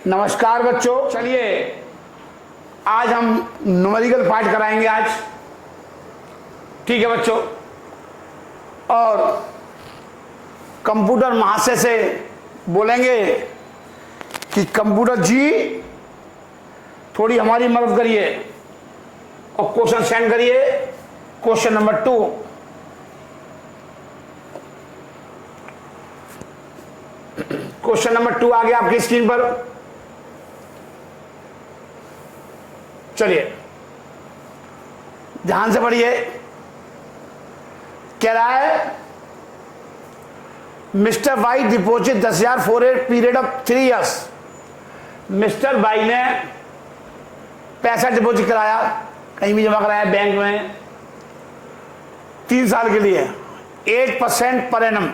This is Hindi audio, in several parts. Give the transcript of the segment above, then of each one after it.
नमस्कार बच्चों, चलिए आज हम न्यूमेरिकल पार्ट कराएंगे आज। ठीक है बच्चों, और कंप्यूटर महाशय से बोलेंगे कि कंप्यूटर जी थोड़ी हमारी मदद करिए और क्वेश्चन सेंड करिए। क्वेश्चन नंबर 2, क्वेश्चन नंबर 2 आ गया आपकी स्क्रीन पर। चलिए ध्यान से पढ़िए। कह रहा है mister y deposit 10,000 for a period of 3 years। Mister y ने पैसा डिपॉजिट कराया, कहीं भी जमा कराया बैंक में 3 साल के लिए 8% per annum.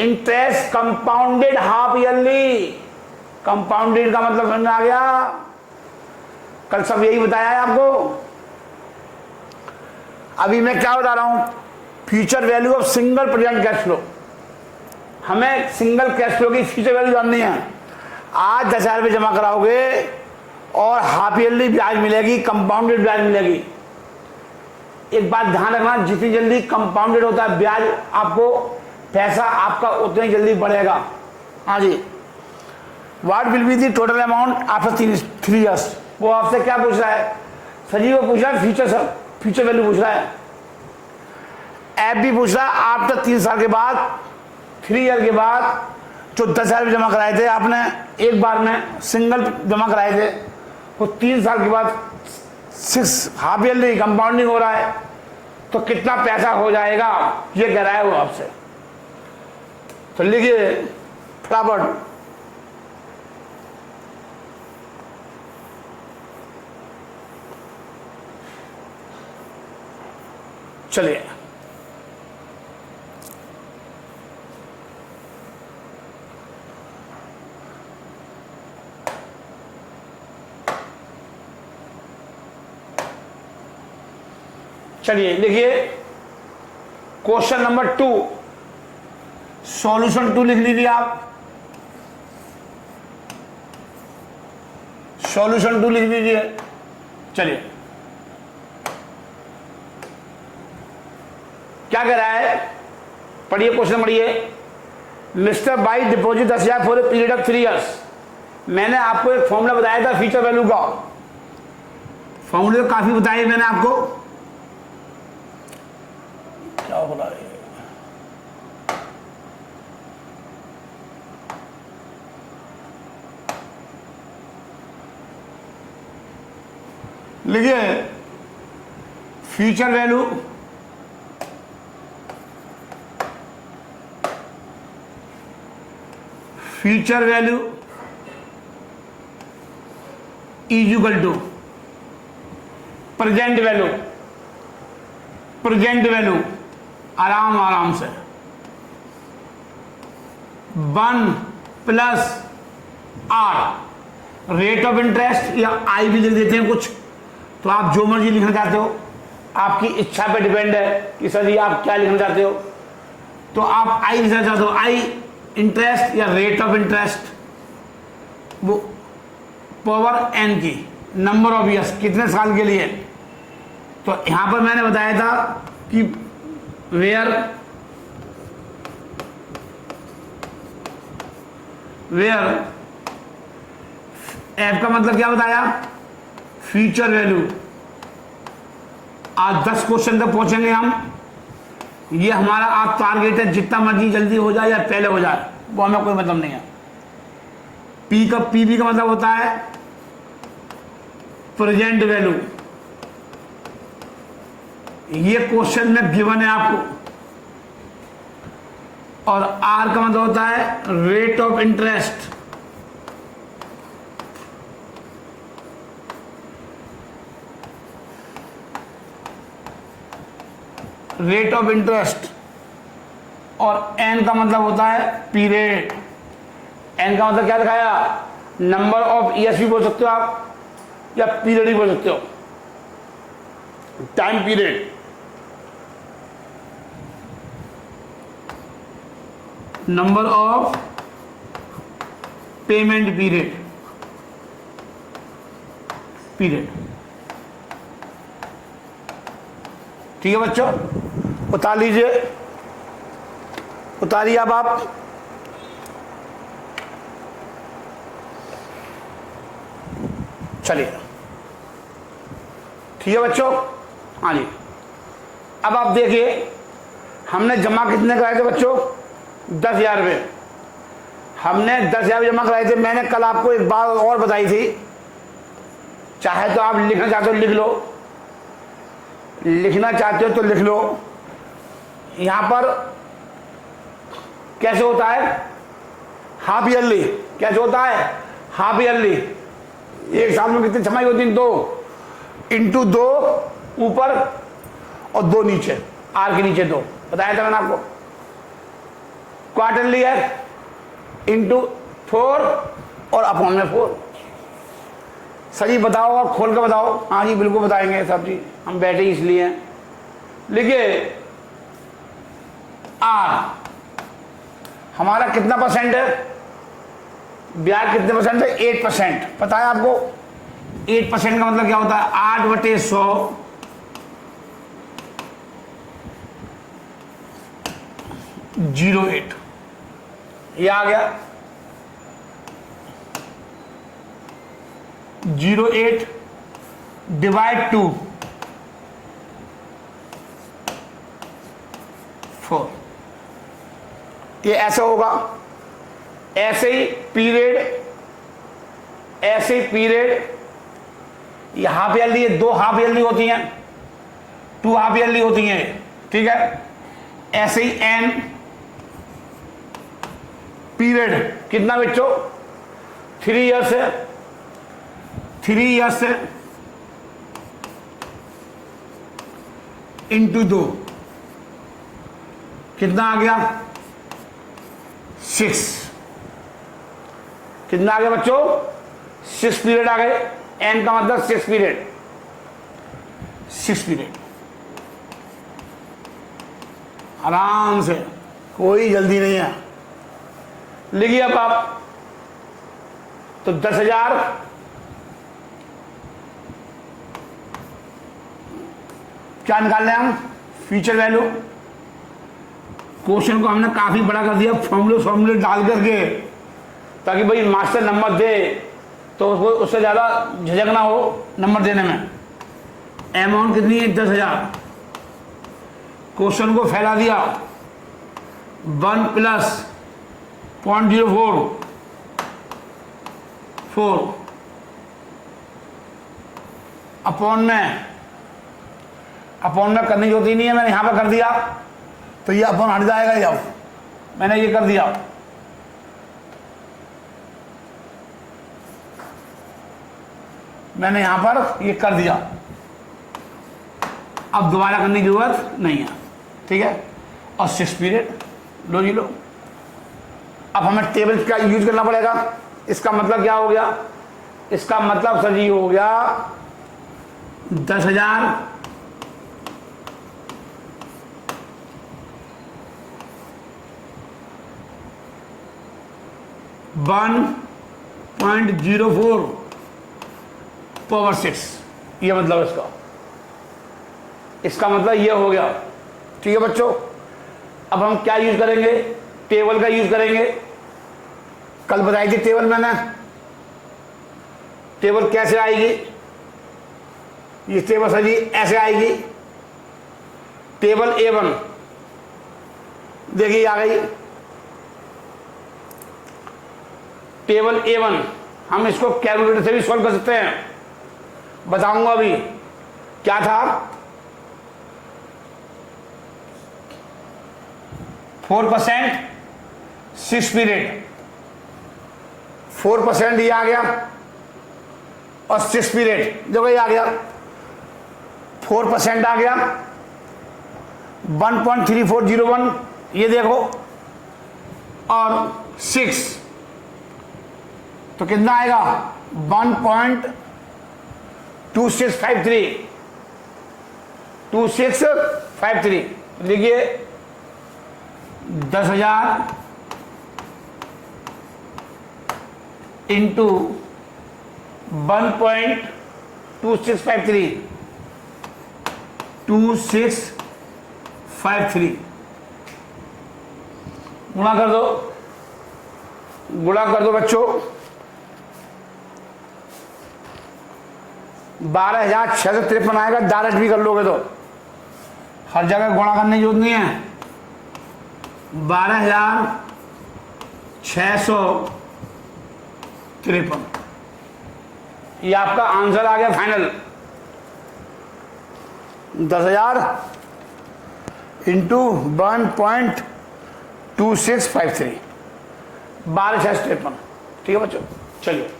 Interest compounded half yearly. Compounded का मतलब समझ में आ गया? कल सब यही बताया है आपको। अभी मैं क्या बता रहा हूं? Future value of single present cash flow. हमें सिंगल कैश फ्लो की फ्यूचर वैल्यू जाननी है। आज 10,000 रुपये जमा कराओगे और हाफ ईयरली ब्याज मिलेगी, कंपाउंडेड ब्याज मिलेगी। एक बात ध्यान रखना, जितनी जल्दी कंपाउंडेड होता है ब्याज, आपको पैसा आपका उतना ही जल्दी बढ़ेगा। हाँ जी। What will be the total amount after 3 years। वो आपसे क्या पूछ रहा है? सजी वो पूछ रहा है फ्यूचर वैल्यू पूछ रहा है। एफ भी पूछ रहा है आफ्टर 3 साल के बाद, 3 ईयर के बाद जो 10,000 रुपये जमा कराए थे आपने एक बार में सिंगल जमा कराए थे, वो 3 साल के बाद 6 हाफ ईयरली कंपाउंडिंग हो रहा है, तो कितना पैसा हो जाएगा ये कह रहा है वो आपसे। तो लिखिए फटाफट। चलिए लिखिए क्वेश्चन नंबर 2, सॉल्यूशन 2 लिख लीजिए आप। सॉल्यूशन 2 लिख लीजिए। चलिए क्या कह रहा है, पढ़िए क्वेश्चन पढ़िए। Mister by deposit 10,000 for a period of 3 years। मैंने आपको एक फॉर्मूला बताया था फ्यूचर वैल्यू का। फॉर्मूले तो काफी बताए मैंने आपको। क्या बोला है? लिखिए future value is equal to present value. आराम से 1 + R। रेट ऑफ इंटरेस्ट या आई भी लिख देते हैं कुछ, तो आप जो मर्जी लिखना चाहते हो, आपकी इच्छा पे डिपेंड है कि सर जी आप क्या लिखना चाहते हो। तो आप आई लिखना चाहते हो, आई इंटरेस्ट या रेट ऑफ इंटरेस्ट, वो पावर n की, नंबर ऑफ ईयर्स कितने साल के लिए। तो यहां पर मैंने बताया था कि वेयर एफ का मतलब क्या बताया? Future value. आज 10 क्वेश्चन तक पहुंचेंगे हम। ये हमारा आप टारगेट है, जितना मर्जी जल्दी हो जाए या पहले हो जाए वो हमें कोई मतलब नहीं है। पी का मतलब होता है प्रेजेंट वैल्यू। ये क्वेश्चन में गिवन है आपको। और आर का मतलब होता है रेट ऑफ इंटरेस्ट। और एन का मतलब होता है पीरियड। एन का मतलब क्या दिखाया? नंबर ऑफ ईयर्स भी बोल सकते हो आप, या पीरियड भी बोल सकते हो, time period. Number of payment period. Period. ठीक है बच्चों, उतार लीजिए, उतारिए अब आप। चलिए ठीक है बच्चों, हाँ जी। अब आप देखिए हमने जमा कितने कराए थे बच्चों, 10,000 रुपये। हमने 10,000 जमा कराए थे। मैंने कल आपको एक बात और बताई थी, चाहे तो आप लिखना चाहते हो लिख लो, लिखना चाहते हो तो लिख लो। यहां पर कैसे होता है, हाफ ईयरली। कैसे होता है, हाफ ईयरली। एक साल में कितनी छमाई होती है, 2 इंटू 2 ऊपर और 2 नीचे, आर के नीचे 2, बताया था मैंने आपको। क्वार्टरली है इंटू 4 और अपॉन में 4। सही बताओ और खोल कर बताओ। हाँ जी बिल्कुल बताएंगे सब जी, हम बैठे इसलिए हैं। लिखिए आर हमारा कितना परसेंट है, ब्याज कितने परसेंट है, 8%। पता है आपको 8% का मतलब क्या होता है, 8/100 0.8। ये आ गया 0.8 डिवाइड 2 4। ये ऐसे होगा। ऐसे ही पीरियड, ऐसे ही पीरियड, ये हाफ ईयरली, 2 हाफ ईयरली होती हैं, 2 हाफ ईयरली होती हैं, ठीक है। ऐसे ही एन पीरियड कितना बच्चों, 3 ईयर्स है, 3 ईयर्स है इंटू 2 कितना आ गया, 6। कितना आ गया बच्चों, 6 पीरियड आ गए। एन का मतलब 6 पीरियड, 6 पीरियड। आराम से, कोई जल्दी नहीं है। लिखिए अब आप तो 10,000 क्या निकाल रहे हैं हम, फ्यूचर वैल्यू। क्वेश्चन को हमने काफी बड़ा कर दिया फॉर्मूले डाल करके, ताकि भाई मास्टर नंबर दे तो उसको उससे ज़्यादा झिझक ना हो नंबर देने में। अमाउंट कितनी है, 10,000। क्वेश्चन को फैला दिया, 1 + 0.04 अपॉन में करनी होती नहीं है, मैंने यहां पर कर दिया तो ये अपॉन हट जाएगा। जब मैंने ये कर दिया, मैंने यहां पर ये कर दिया, अब दोबारा करने की जरूरत नहीं है, ठीक है। और 6 पीरियड लो जी लो। अब हमें टेबल का यूज करना पड़ेगा। इसका मतलब क्या हो गया, इसका मतलब सर जी हो गया 10,000 1.04 पावर 6, ये मतलब इसका मतलब ये हो गया, ठीक है बच्चों। अब हम क्या यूज करेंगे, टेबल का यूज करेंगे। कल बताई थी टेबल मैंने, टेबल कैसे आएगी, ये टेबल सर जी ऐसे आएगी। टेबल A1 देखिए आ गई, टेबल A1 हम इसको कैलकुलेटर से भी सॉल्व कर सकते हैं, बताऊंगा अभी। क्या था, 4% 6 पीरियड, 4% ये आ गया और 6 पीरियड देखो ये आ गया, 4% आ गया, 1.3401 ये देखो, और 6 तो कितना आएगा 1.2653, 2653। लिखिए 10,000 इंटू 1.2653 2653 2653 गुणा कर दो बच्चों। 12,653 आएगा। डायरेक्ट भी कर लोगे तो हर जगह गुणा करने की जरूरत नहीं है। 12,653 ये आपका आंसर आ गया फाइनल। 10,000 इंटू 1.2653 12,653। ठीक है बच्चों, चलिए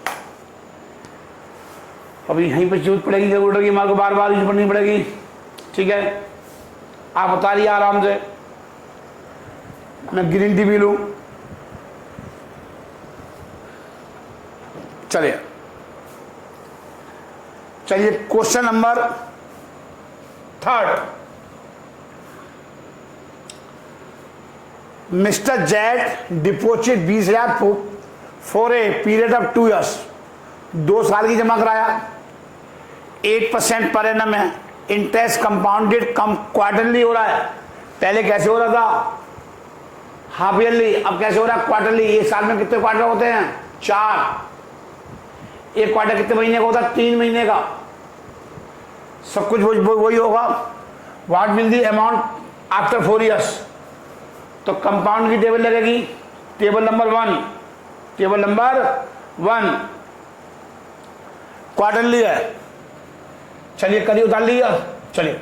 अभी यहीं पर जरूरत पड़ेगी, जरूरत होगी हमारे को बार बार यूज करनी पड़ेगी। ठीक है, आप बता रही आराम से, मैं ग्रीन टी भी लूँ। चलिए question number 3। Mister Z deposit 20,000 for a period of 2 years, 2 साल की जमा कराया। 8% पर एनम है। इंटरेस्ट कंपाउंडेड क्वार्टरली हो रहा है। पहले कैसे हो रहा था? Half yearly. अब कैसे हो रहा है? क्वार्टरली। एक साल में कितने क्वार्टर होते हैं? 4। एक क्वार्टर कितने महीने का होता है? 3 महीने का। सब कुछ वही होगा। What will the amount after 4 years? तो कंपाउंड की टेबल लगेगी। टेबल नंबर 1 क्वार्टरली है। चलिए करिए, उतार लीजिए। चलिए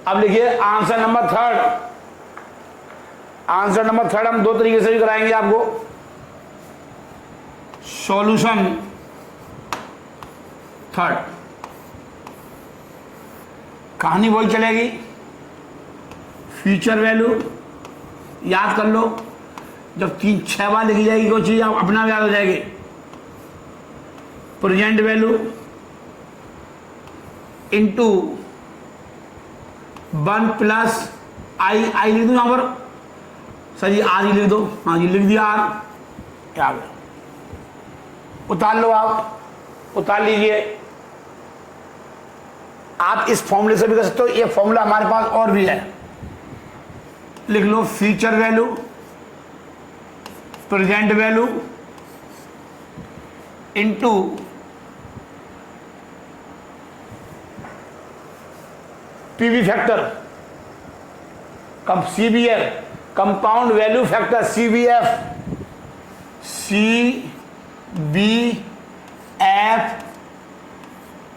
अब लिखिए आंसर नंबर 3। आंसर नंबर 3 हम 2 तरीके से भी कराएंगे आपको। सॉल्यूशन 3 कहानी वही चलेगी। फ्यूचर वैल्यू याद कर लो। जब 3-6 बार लिखी जाएगी कोई चीज, आप अपना याद हो जाएगी। प्रेजेंट वैल्यू इंटू 1 प्लस आई लिख दो यहां पर। सर जी आर ही लिख दो। हाँ जी लिख दिया आर। क्या उतार लो, आप उतार लीजिए। आप इस फॉर्मूले से भी कर सकते हो। ये फॉर्मूला हमारे पास और भी है। लिख लो future value present value into PV factor, CBF, compound value factor, CBF,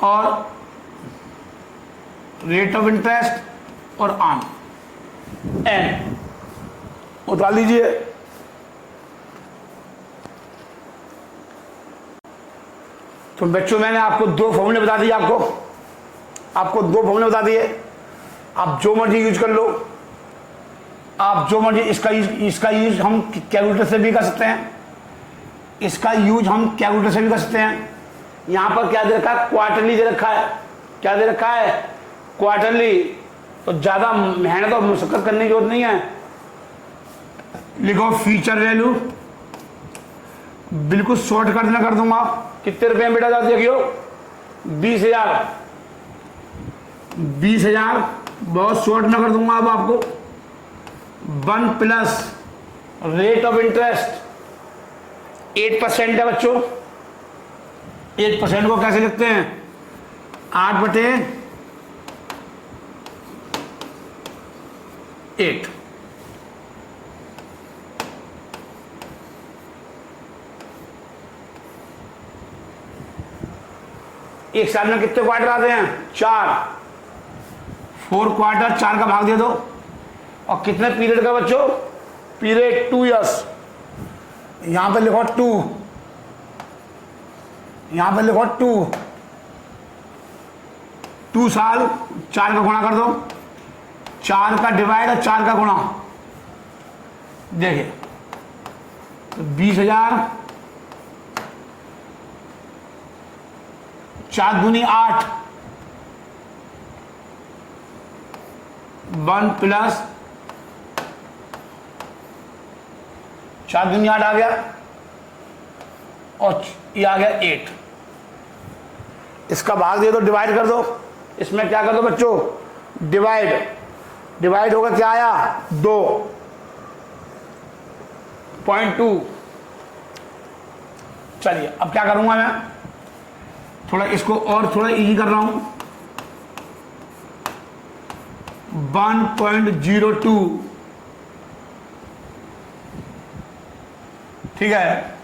और रेट ऑफ इंटरेस्ट और आर्म एन उतार लीजिए। तो बच्चों मैंने आपको 2 फॉर्मूले बता दिए। आपको 2 फॉर्मूले बता दिए। आप जो मर्जी यूज कर लो। आप जो मर्जी इसका यूज हम कैलकुलेटर से भी कर सकते हैं। इसका यूज हम कैलकुलेटर से भी कर सकते हैं। यहां पर क्या दे रखा है? क्वार्टरली दे रखा है। क्या दे रखा है? क्वार्टरली। तो ज्यादा मेहनत और मुशक्कत करने की जरूरत नहीं है। लिखो फ्यूचर वैल्यू, बिल्कुल शॉर्ट कर देना कर दूंगा। कितने रुपए में बेटा जाती है? 20,000। 20,000 बहुत शॉर्ट ना कर दूंगा अब आपको। 1 प्लस रेट ऑफ इंटरेस्ट 8% है बच्चों। 8% को कैसे लिखते हैं? 8/8। एक साल में कितने क्वार्टर आते हैं? 4। 4 क्वार्टर, 4 का भाग दे दो। और कितने पीरियड का बच्चों? Period 2 years। यहां पे लिखो 2, यहां पे लिखो 2 साल। 4 का गुणा कर दो। 4 का डिवाइड और 4 का गुणा। देखिए तो 20,000, 4 दूनी 8, 1 प्लस 4 दूनी 8 आ गया और ये आ गया 8। इसका भाग दे दो, डिवाइड कर दो, इसमें क्या कर दो बच्चों, डिवाइड, डिवाइड होगा क्या आया 2.2। चलिए अब क्या करूंगा मैं, थोड़ा इसको और थोड़ा इजी कर रहा हूं, 1.02, ठीक है,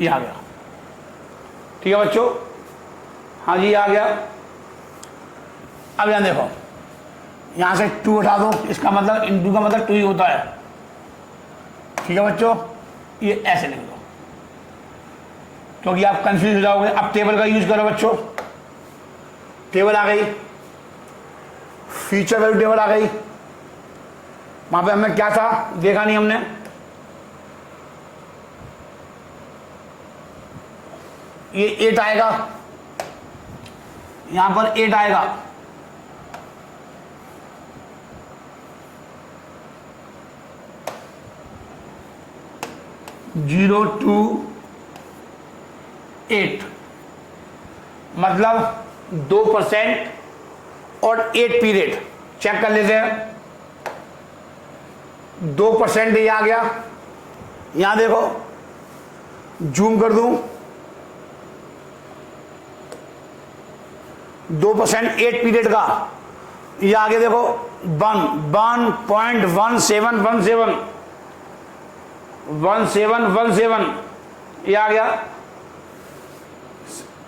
ये आ गया, ठीक है बच्चों, हाँ जी आ गया। अब यहां देखो, यहां से 2 उठा दो, इसका मतलब इंटू का मतलब 2 ही होता है, ठीक है बच्चों, ये ऐसे लिख दो क्योंकि आप कंफ्यूज हो जाओगे। अब टेबल का यूज करो बच्चों, टेबल आ गई, फ्यूचर वैल्यू टेबल आ गई, वहां पे हमें क्या था देखा नहीं हमने, ये 8 आएगा, यहां पर 8 आएगा, जीरो टू 8 मतलब 2% और 8 पीरियड चेक कर लेते हैं। 2% ये आ गया, यहां देखो जूम कर दूं, 2% 8 पीरियड का, ये आगे देखो 1.1717 ये आ गया,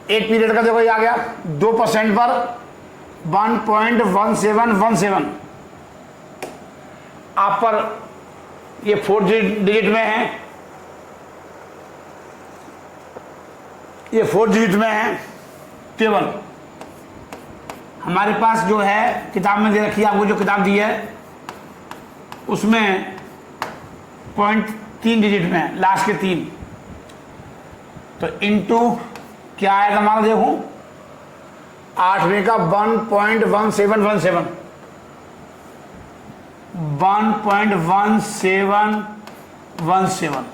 8 पीरियड का देखो ये आ गया, 2% पर 1.1717, आप पर ये 4 डिजिट में है, ये 4 डिजिट में है टेबल। हमारे पास जो है किताब में दे रखी है, आपको जो किताब दी है उसमें 0.3 डिजिट में है, लास्ट के 3, तो इनटू क्या आएगा हमारा देखो, 8वें का 1.1717 1.1717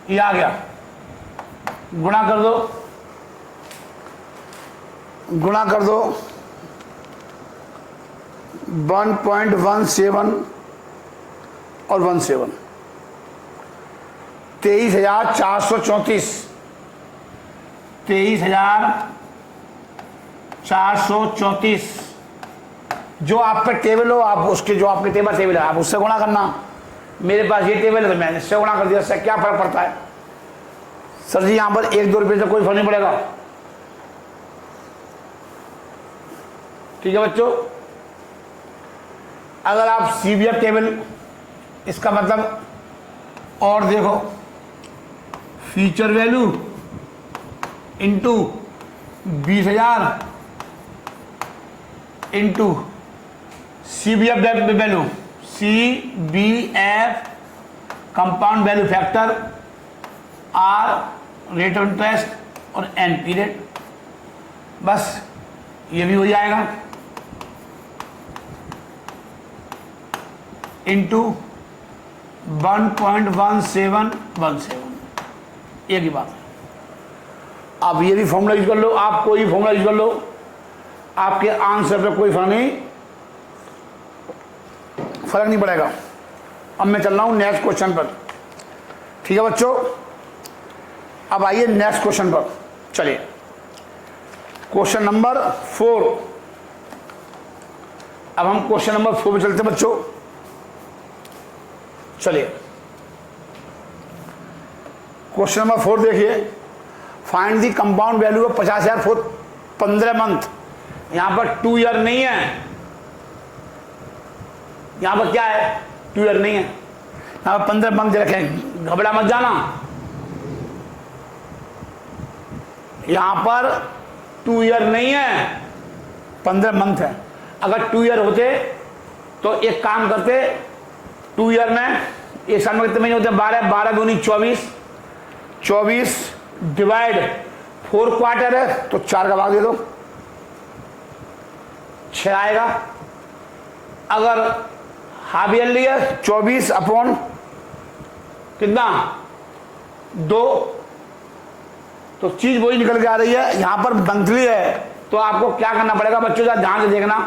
ये आ गया, गुणा कर दो, गुणा कर दो 1.17 और 17, 23,434, 23,434 जो आप पे टेबल हो, आप उसके जो आपके टेबल है आप उससे गुणा करना। मेरे पास ये टेबल है तो मैंने इससे गुणा कर दिया, इससे क्या फर्क पड़ता है सर जी, यहां पर 1-2 रुपये से कोई फर्क नहीं पड़ेगा, ठीक है बच्चों। अगर आप CBF टेबल, इसका मतलब और देखो, future value into 20,000 into CBF value, CBF compound value factor, R rate of interest और N पीरियड, बस ये भी हो जाएगा, इंटू 1.1717, एक ही बात है। आप ये भी फॉर्मूला यूज कर लो, आप कोई फॉर्मूला यूज कर लो, आपके आंसर पे कोई फर्क नहीं पड़ेगा। अब मैं चल रहा हूं नेक्स्ट क्वेश्चन पर, ठीक है बच्चों। अब आइए नेक्स्ट क्वेश्चन पर, चलिए क्वेश्चन नंबर 4। अब हम क्वेश्चन नंबर 4 पे चलते हैं बच्चों, चलिए क्वेश्चन नंबर 4 देखिए, find the compound value of 50,000 for 15 month. यहां पर 2 ईयर नहीं है, यहां पर क्या है 2 ईयर नहीं है, यहां पर 15 मंथ रखे, घबरा मत जाना, यहां पर 2 ईयर नहीं है 15 मंथ है। अगर 2 ईयर होते तो एक काम करते, 2 ईयर में एक साल में कितने महीने होते हैं, 12 दूनी 24 डिवाइड 4 क्वार्टर है तो 4 का भाग दे दो, 6 आएगा। अगर हाफ ईयरली है 24 अपॉन कितना 2, तो चीज वही निकल के आ रही है। यहां पर मंथली है, तो आपको क्या करना पड़ेगा बच्चों, जरा ध्यान से देखना,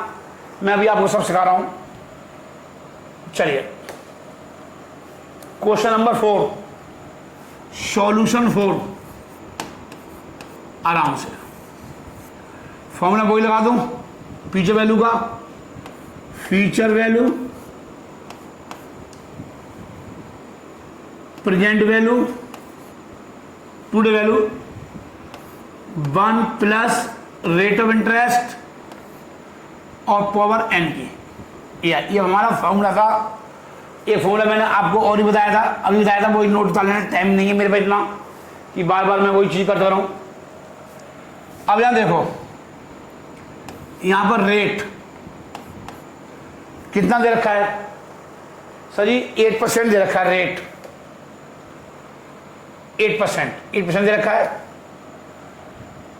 मैं अभी आपको सब सिखा रहा हूं। चलिए क्वेश्चन नंबर 4, सॉल्यूशन 4, आराम से फॉर्मूला वही लगा दूं, फ्यूचर वैल्यू का, future value, present value, today value, 1 plus rate of interest और पावर n की। ये हमारा फॉर्मूला था। ये फॉर्मूला मैंने आपको और ही बताया था, अभी बताया था, वही नोट डालने टाइम नहीं है मेरे पास इतना कि बार बार मैं वही चीज करता रहूं। अब यहां देखो, यहां पर रेट कितना दे रखा है सर जी, 8% दे रखा है रेट, 8% दे रखा है,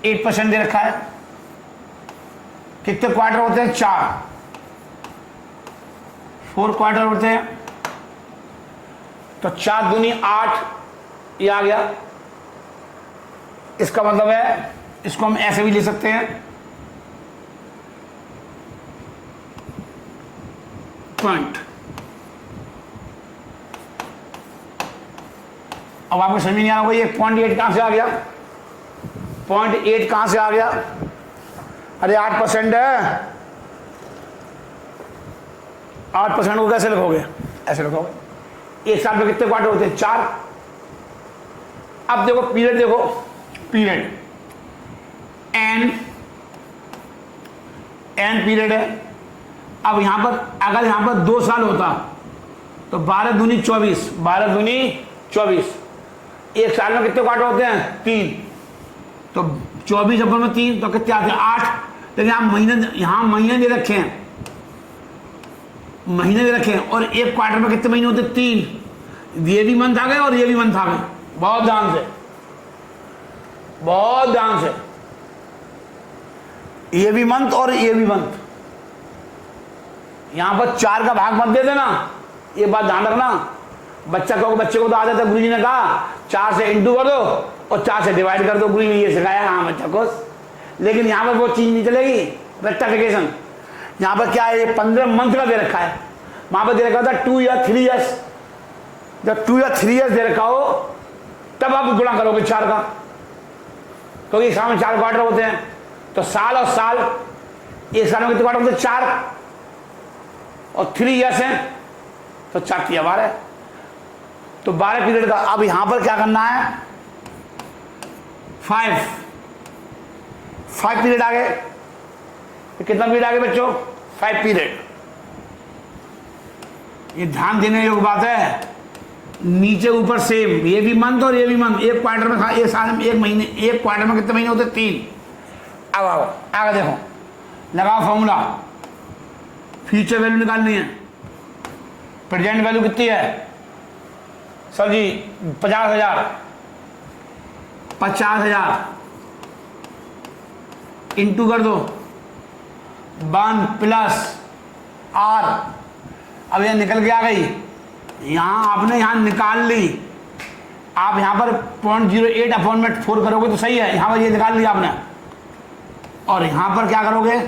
8% दे रखा है। कितने क्वार्टर होते हैं? 4 क्वार्टर होते हैं, तो 4 दूनी 8, ये आ गया। इसका मतलब है, इसको हम ऐसे भी ले सकते हैं, पॉइंट। अब आपको समझ नहीं आ रहा, ये 0.8 कहां से आ गया? 0.8 कहां से आ गया? अरे 8% है, 8% को कैसे लिखोगे? ऐसे लिखोगे। एक साल में कितने क्वार्टर होते हैं? 4। अब देखो पीरियड, देखो पीरियड n पीरियड है। अब यहां पर अगर यहां पर 2 साल होता तो 12 दूनी 24, 12 दूनी 24। एक साल में कितने क्वार्टर होते हैं? 3, तो 24 अपन में 3 तो कितने आते हैं? 8। लेकिन आप महीने दे रखे हैं, महीने दे रखे हैं, और एक क्वार्टर में कितने महीने होते हैं? 3। ये भी मंथ आ गए और ये भी मंथ आ गए। बहुत ध्यान से, बहुत ध्यान से, ये भी मंथ और ये भी मंथ। यहां पर 4 का भाग मत दे देना, ये बात ध्यान रखना। बच्चे को तो आदत है, गुरुजी ने कहा 4 से इंटू कर दो और 4 से डिवाइड कर दो, गुरुजी ने ये सिखाया हाँ बच्चा को। लेकिन यहां पर वो चीज नहीं चलेगी, रेक्टिफिकेशन। यहां पर क्या है? 15 मंथ का दे रखा है, वहां पर दे रखा था 2 या 3 ईयर्स। जब 2 या 3 ईयर्स दे रखा हो तब आप गुणा करोगे 4 का, क्योंकि एक साल में 4 क्वार्टर होते हैं। तो साल और साल, एक साल में कितने क्वार्टर होते हैं? 4, और 3 ईयर्स हैं तो 4 3 12, तो 12 पीरियड का। अब यहां पर क्या करना है? 5 पीरियड आ गए। कितना पीरियड आ गए बच्चों? 5 पीरियड। ये ध्यान देने योग्य बात है। नीचे ऊपर सेम, ये भी मंथ और ये भी मंथ। एक क्वार्टर में, एक साल में, एक महीने, एक क्वार्टर में कितने महीने होते? 3। अब आओ आगे देखो, लगाओ फॉर्मूला। फ्यूचर वैल्यू निकालनी है। प्रेजेंट वैल्यू कितनी है सर जी? 50,000। 50,000 इंटू कर दो 1 प्लस R। अब ये निकल के आ गई, यहां आपने यहां निकाल ली। आप यहां पर 0.08 अपॉन में 4 करोगे तो सही है, यहां पर ये निकाल लिया आपने। और यहां पर क्या करोगे?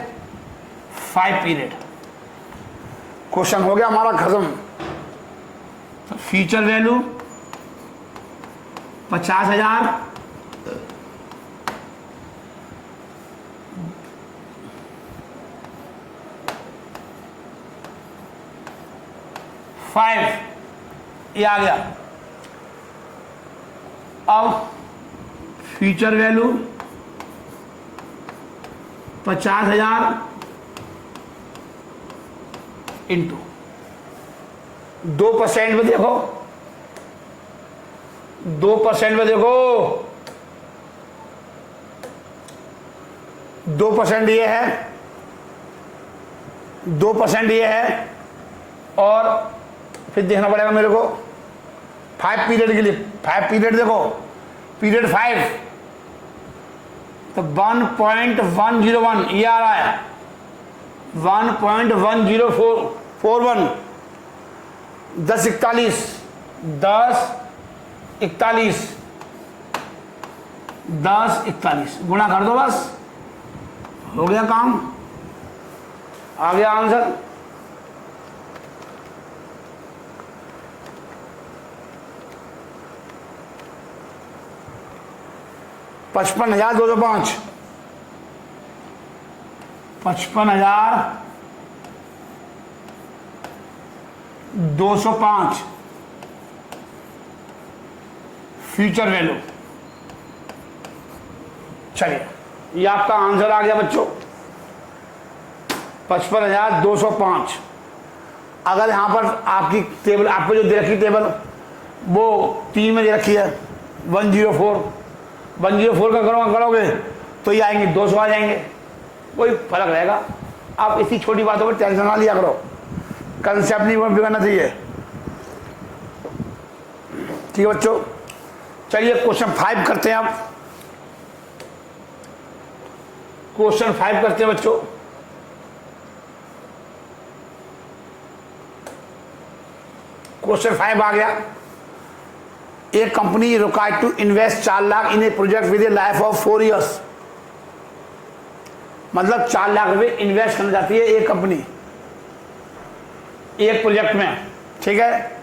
5 पीरियड। क्वेश्चन हो गया हमारा खत्म। तो फ्यूचर वैल्यू 50,000 5, ये आ गया। अब फ्यूचर वैल्यू 50,000 इंटू 2% में देखो, 2% में देखो, 2% ये है, 2% ये है, और फिर देखना पड़ेगा मेरे को 5 पीरियड के लिए। 5 पीरियड देखो, पीरियड 5 तो 1.101 ये आ रहा है, 1.10441। 1041 10 41 गुणा कर दो, बस हो गया काम, आ गया आंसर। पचपन हजार 205, 55,205 फ्यूचर वैल्यू। चलिए ये आपका आंसर आ गया बच्चों, 55,205। अगर यहां पर आपकी टेबल, आपको जो दे रखी टेबल वो 3 में दे रखी है, 104 का करोगे तो ये आएंगे 200 आ जाएंगे, कोई फर्क रहेगा। आप इसी छोटी बातों पर टेंशन ना लिया करो, कंसेप्ट नहीं बिगड़ना चाहिए। ठीक है बच्चों, चलिए क्वेश्चन 5 करते हैं। आप क्वेश्चन 5 करते हैं बच्चों। क्वेश्चन 5 आ गया, एक company required to invest 4 lakh in a project with a life of 4 years. मतलब 4 लाख रुपए इन्वेस्ट करना चाहती है एक कंपनी एक प्रोजेक्ट में, ठीक है।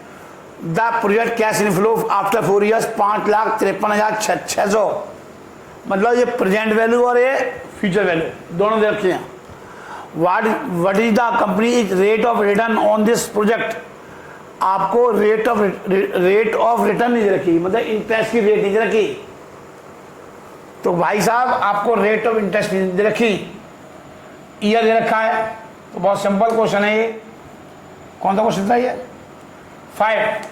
The project cash inflow after 4 years 5,53,600। मतलब ये प्रेजेंट वैल्यू और ये फ्यूचर वैल्यू दोनों दे रखे हैं। What is the company is rate of return on this project. आपको रेट ऑफ रिटर्न नहीं दे रखी, मतलब इंटरेस्ट की रेट नहीं दे रखी। तो भाई साहब आपको रेट ऑफ इंटरेस्ट नहीं दे रखी, ईयर दे रखा है। तो बहुत सिंपल क्वेश्चन है ये। कौन सा क्वेश्चन था ये? 5।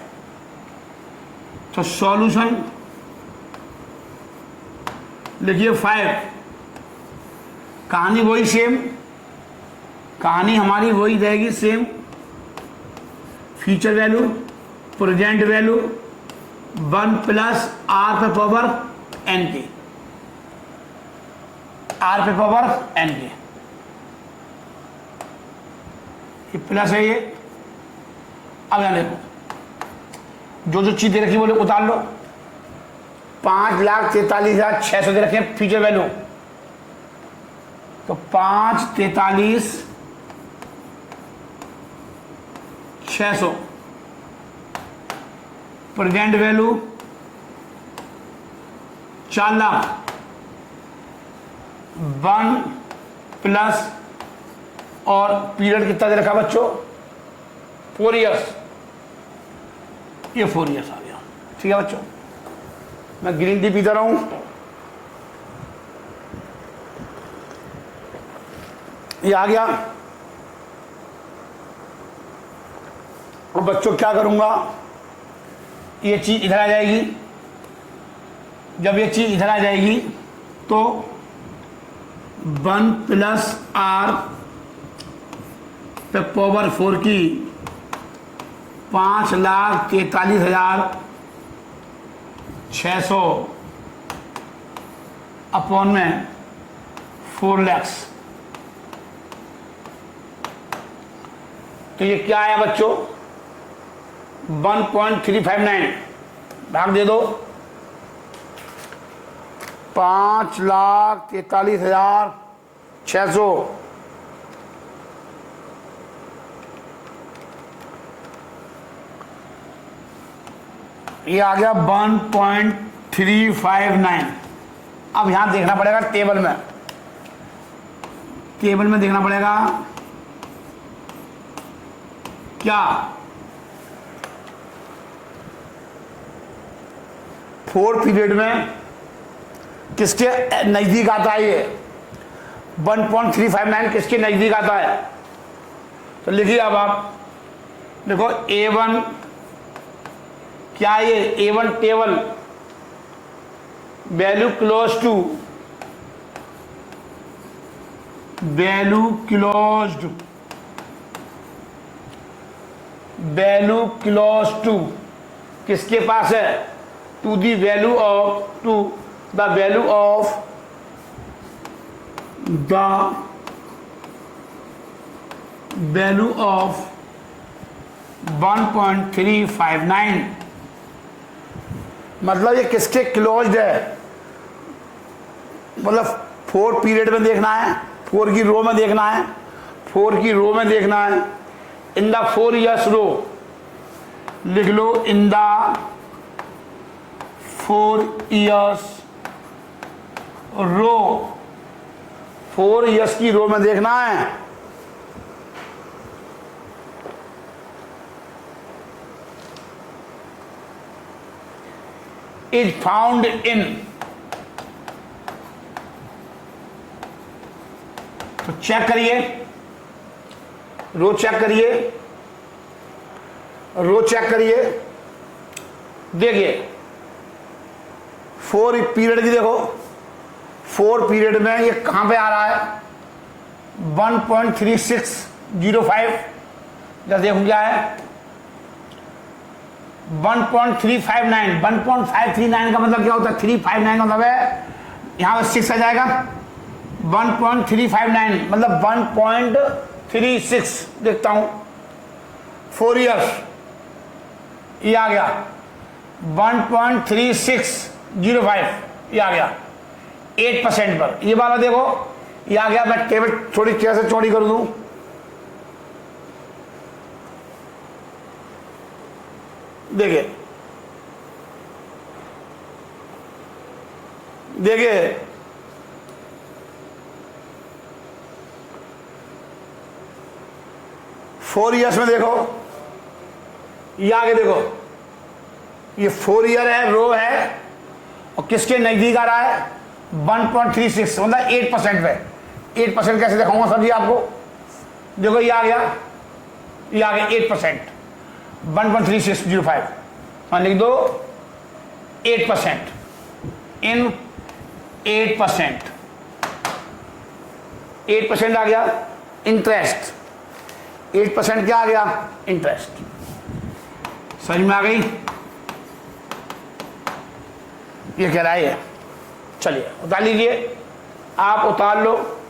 तो सॉल्यूशन लिखिए 5। कहानी वही सेम, कहानी हमारी वही रहेगी same. Future value, present value 1 plus r पे पावर एन की, आर पे पावर एन की, ये प्लस है ये। अब यहां देखो जो जो चीज दे रखी बोले उतार लो। 5,43,600 दे रखे फ्यूचर वैल्यू, तो 5,43,600 प्रेजेंट वैल्यू 4 लाख 1 प्लस और पीरियड कितना दे रखा बच्चों? 4 इयर्स। ये 4 इयर्स आ गया, ठीक है बच्चों। मैं ग्रीन टी पीता रहूं, ये आ गया। और बच्चों क्या करूंगा, ये चीज इधर आ जाएगी। जब ये चीज इधर आ जाएगी तो 1 प्लस आर पे पावर 4 की 5,43,600 अपॉन में 4 लाख। तो ये क्या आया बच्चों? 1.359 भाग दे दो 5,43,600। ये आ गया 1.359। अब यहां देखना पड़ेगा टेबल में, टेबल में देखना पड़ेगा क्या 4 पीरियड में किसके नजदीक आता है ये 1.359 किसके नजदीक आता है। तो लिखिए अब आप देखो A1 क्या है ये A1 table value close to किसके पास है? To the value of the value of 1.359। मतलब ये किसके क्लोज्ड है? मतलब 4 पीरियड में देखना है, 4 की रो में देखना है, 4 की रो में देखना है। इन द 4 ईयर्स रो लिख लो, in the 4 years row, 4 years की रो में देखना है। इज फाउंड इन, तो चेक करिए, रो चेक करिए, रो चेक करिए। देखिए 4 पीरियड की देखो, 4 पीरियड में ये कहां पे आ रहा है, 1.3605। जब देखो क्या है 1.359, 1.539 का मतलब क्या होता है, 359 का मतलब है यहां पर 6 आ जाएगा, 1.359 मतलब 1.36। देखता हूं 4 ईयर्स, ये आ गया 1.3605, ये आ गया 8% पर। ये वाला देखो ये आ गया, मैं टेबल थोड़ी कैसे चौड़ी कर दूं, देखिए देखिए 4 ईयर्स में देखो, ये आगे देखो, ये 4 ईयर है, रो है, और किसके नजदीक आ रहा है 1.36 मतलब 8% पे। 8% कैसे दिखाऊंगा सर जी आपको, देखो ये आ गया, ये आ गया 8%, 1.3605, लिख दो 8%, इन 8%, 8% आ गया इंटरेस्ट, 8% क्या आ गया इंटरेस्ट। समझ में आ गई, ये कह रहा है। चलिए उतार लीजिए, आप उतार लो,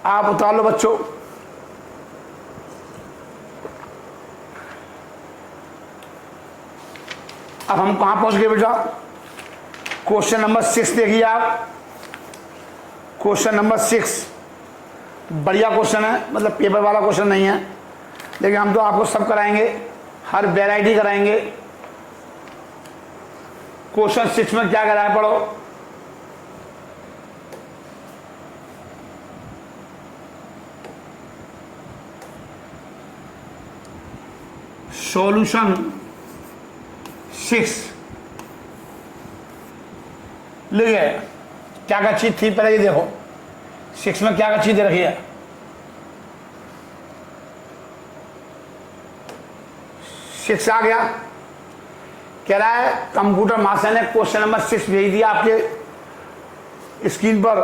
आप उतार लो बच्चों। अब हम कहां पहुंच गए बेटा, क्वेश्चन नंबर 6 देखिए आप, क्वेश्चन नंबर 6 बढ़िया क्वेश्चन है, मतलब पेपर वाला क्वेश्चन नहीं है, लेकिन हम तो आपको सब कराएंगे, हर वैरायटी कराएंगे। क्वेश्चन 6 में क्या कराया पढ़ो, सॉल्यूशन 6 लिखे, क्या क्या चीज थी पहले ये देखो, 6 में क्या क्या चीज रखी है। 6 आ गया, कह रहा है कंप्यूटर मास्टर ने क्वेश्चन नंबर 6 भेज दिया आपके स्क्रीन पर।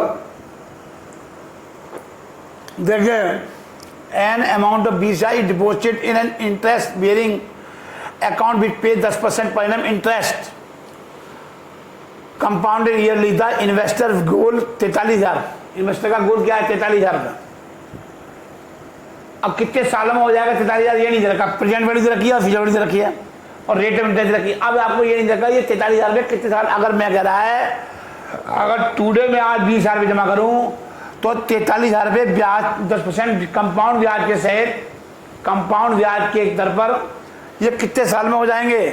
देखिए, एन अमाउंट ऑफ बीसा is deposited in an interest bearing account which पे 10% per annum interest compounded yearly. The investor goal 43,000, investor का गोल क्या है 43,000 का। अब कितने सालों में हो जाएगा 43,000 ये नहीं रखा, प्रेजेंट वैल्यू रखी है और फ्यूचर वैल्यू रखी है और रेट ऑफ इंटरेस्ट रखी है। अब आपको ये नहीं रखा ये 43,000 में कितने साल, अगर मैं कह रहा है अगर टूडे में आज 20,000 रुपये जमा करूं तो 43,000 रुपये ब्याज 10% कंपाउंड ब्याज के सहित, कंपाउंड ब्याज के दर पर ये कितने साल में हो जाएंगे।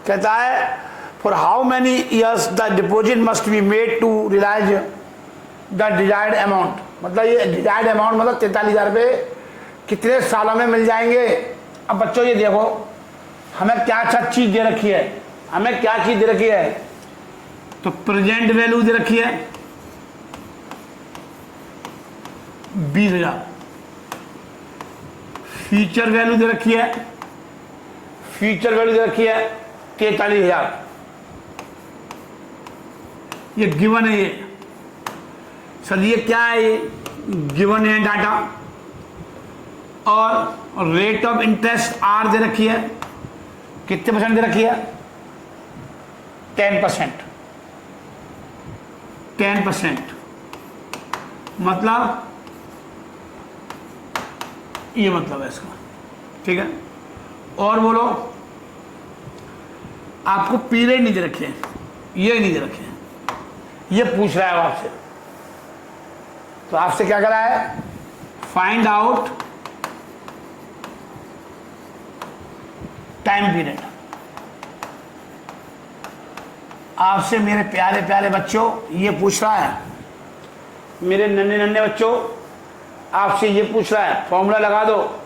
कहता है for how many years the deposit must be made to realise the desired amount. मतलब ये डिजायर्ड अमाउंट मतलब 43,000 रुपये कितने सालों में मिल जाएंगे। अब बच्चों ये देखो हमें क्या अच्छा चीज दे रखी है, हमें क्या चीज दे रखी है, तो प्रेजेंट वैल्यू दे रखी है 20,000, फ्यूचर वैल्यू दे रखी है, फ्यूचर वैल्यू दे रखी है 43,000। ये गिवन है, ये सर ये क्या है, ये गिवन है डाटा। और रेट ऑफ इंटरेस्ट आर दे रखी है, कितने परसेंट दे रखी है 10%, 10% मतलब ये मतलब है इसका, ठीक है। और बोलो आपको पीरियड नहीं दे रखे हैं, ये नहीं दे रखे हैं, ये पूछ रहा है आपसे। तो आपसे क्या करा है, फाइंड आउट टाइम पीरियड। आपसे मेरे प्यारे प्यारे बच्चों ये पूछ रहा है, मेरे नन्हे नन्हे बच्चों आपसे ये पूछ रहा है, फॉर्मूला लगा दो।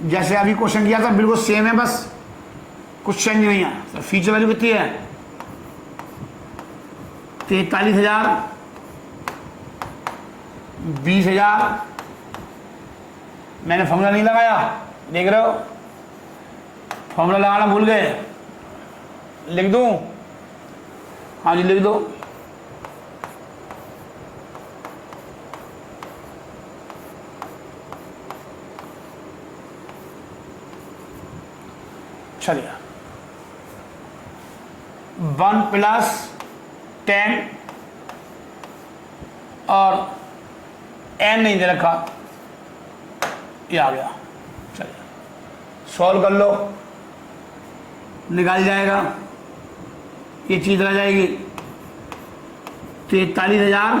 जैसे अभी क्वेश्चन किया था बिल्कुल सेम है, बस कुछ चेंज नहीं है। तो फ्यूचर वैल्यू कितनी है, 43,000, 20,000। मैंने फॉर्मूला नहीं लगाया, देख रहे हो, फॉर्मूला लगाना भूल गए। लिख दूं? हाँ जी लिख दो। चलिए 1 + 10 और n नहीं दे रखा, ये आ गया। चलिए सॉल्व कर लो, निकाल जाएगा, ये चीज रह जाएगी 43,000,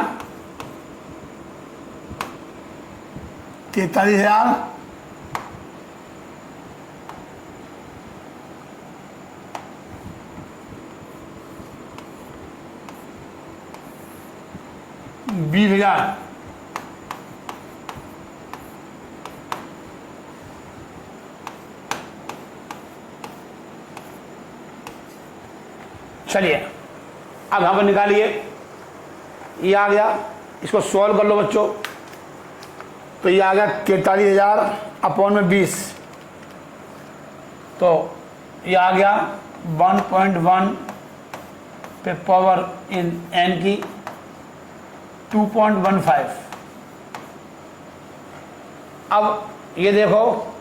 43,000 20,000 चलिए अब यहाँ पर निकालिए, ये आ गया। इसको सॉल्व कर लो बच्चों, तो ये आ गया 43,000 अपॉन में 20, तो ये आ गया 1.1 पे पावर इन n की 2.15। अब ये देखो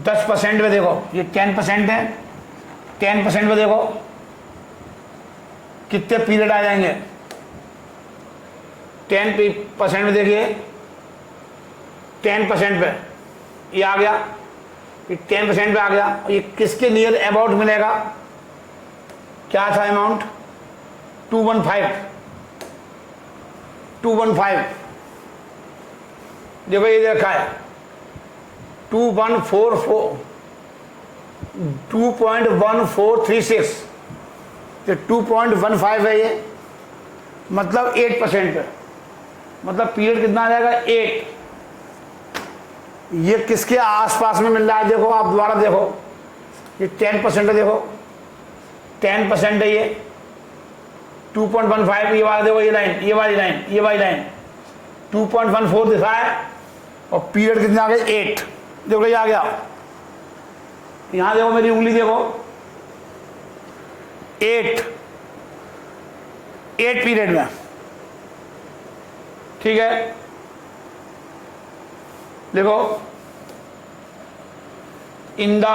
10% में देखो, ये 10% है, 10% में देखो कितने पीरियड आ जाएंगे। 10% में देखिए, 10% पे ये आ गया, ये 10% पे आ गया। ये किसके नियर अबाउट मिलेगा, क्या था अमाउंट, 215। देखो ये रखा है 2.1436, तो 2.15 है ये, मतलब 8% पे, मतलब पीरियड कितना आ जाएगा 8। ये किसके आसपास में मिल रहा है, देखो आप दोबारा देखो, ये 10% है, देखो 10% है ये, 2.15। ये वाला देखो, ये लाइन, ये वाली लाइन, ये वाली लाइन 2.14 दिखा है, और पीरियड कितने आ गए 8। देखो ये आ गया, यहां देखो मेरी उंगली देखो, 8 पीरियड में, ठीक है। देखो in the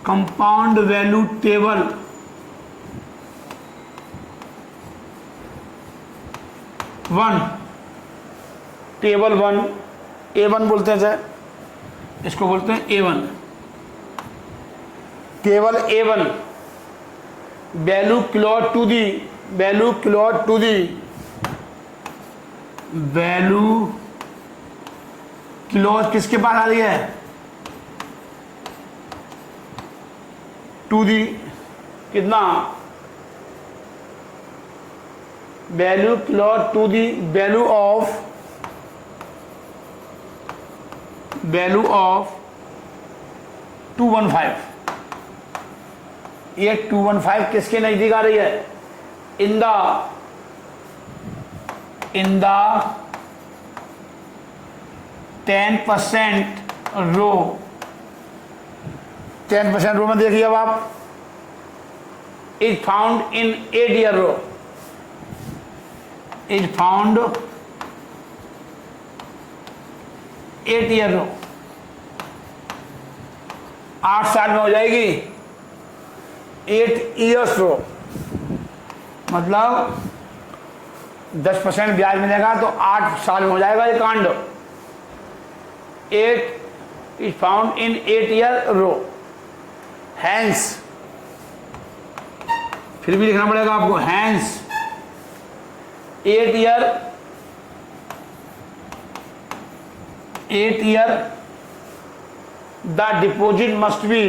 compound value table table 1 A1 बोलते हैं सर, इसको बोलते हैं A1, table A1 value kilowatt to the, value kilowatt to the, value kilowatt किसके पास आ रही है, टू दी कितना, value kilowatt to the value of 215। ये 215 किसके नजदीक आ रही है, इन द 10% रो, 10% रो में देखिए अब आप, is found in 8 year row, is found 8 year row, 8 साल में हो जाएगी 8 ईयर्स रो, मतलब 10% ब्याज मिलेगा तो 8 साल में हो जाएगा ये कांड। 8 is found in 8-year row. Hence, फिर भी लिखना पड़ेगा आपको, hence 8 year the deposit must be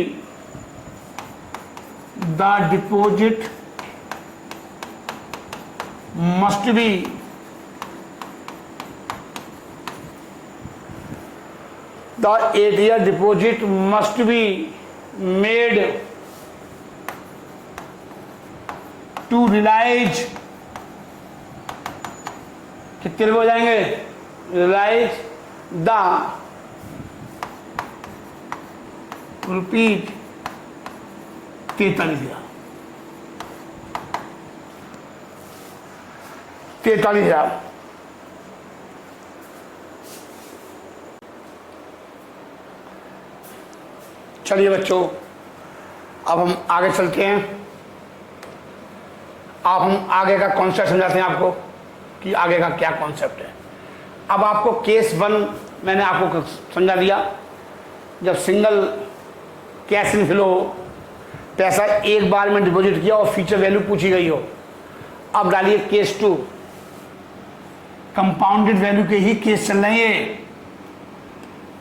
the 8-year deposit must be made to realize, कितने हो जाएंगे, realize the रुपीज 43,000। चलिए बच्चों, अब हम आगे चलते हैं। अब हम आगे का कॉन्सेप्ट समझाते हैं आपको कि आगे का क्या कॉन्सेप्ट है। अब आपको केस 1 मैंने आपको समझा दिया, जब सिंगल कैश इन फ्लो पैसा एक बार में डिपॉजिट किया और फ्यूचर वैल्यू पूछी गई हो। अब डालिए केस 2, कंपाउंडेड वैल्यू के ही केस चल रहे हैं,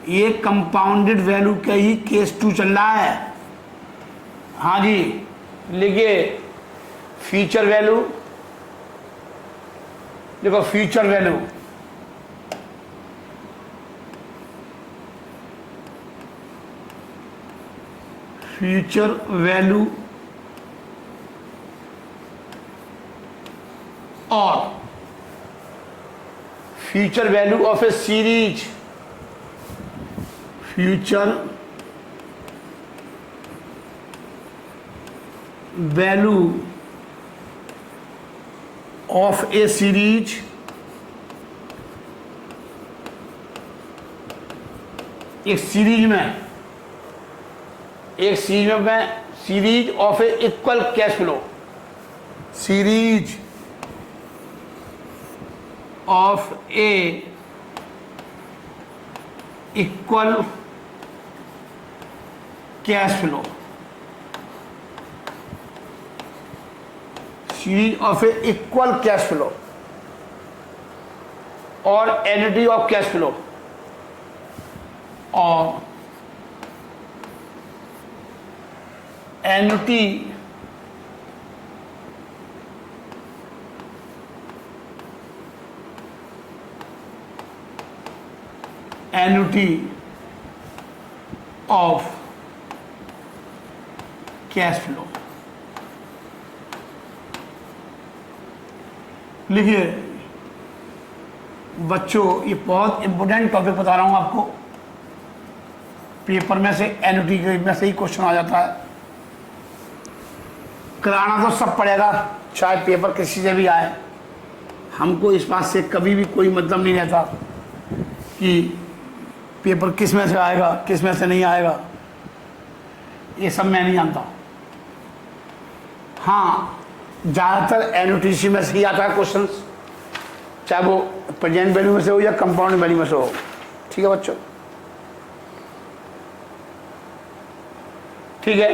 ये कंपाउंडेड वैल्यू का ही केस 2 चल रहा है। हाँ जी, लिखिए फ्यूचर वैल्यू, देखो फ्यूचर वैल्यू और future value of A series, future value of A series एक सीरीज में मैं series of A equal cash flow, series of A equal cash flow, series of A equal cash flow और एन्युटी ऑफ कैश फ्लो और एन्युटी ऑफ कैश फ्लो। लिखिए बच्चों, ये बहुत इंपॉर्टेंट टॉपिक बता रहा हूं आपको, पेपर में से एन्युटी में से ही क्वेश्चन आ जाता है। कराना तो सब पड़ेगा, चाहे पेपर किसी से भी आए। हमको इस बात से कभी भी कोई मतलब नहीं रहता कि पेपर किस में से आएगा किस में से नहीं आएगा, ये सब मैं नहीं जानता। हाँ, ज़्यादातर एनयूटीसी में से ही आता है क्वेश्चन, चाहे वो प्रेजेंट वैल्यू में से हो या कंपाउंड वैल्यू में से हो। ठीक है बच्चों, ठीक है।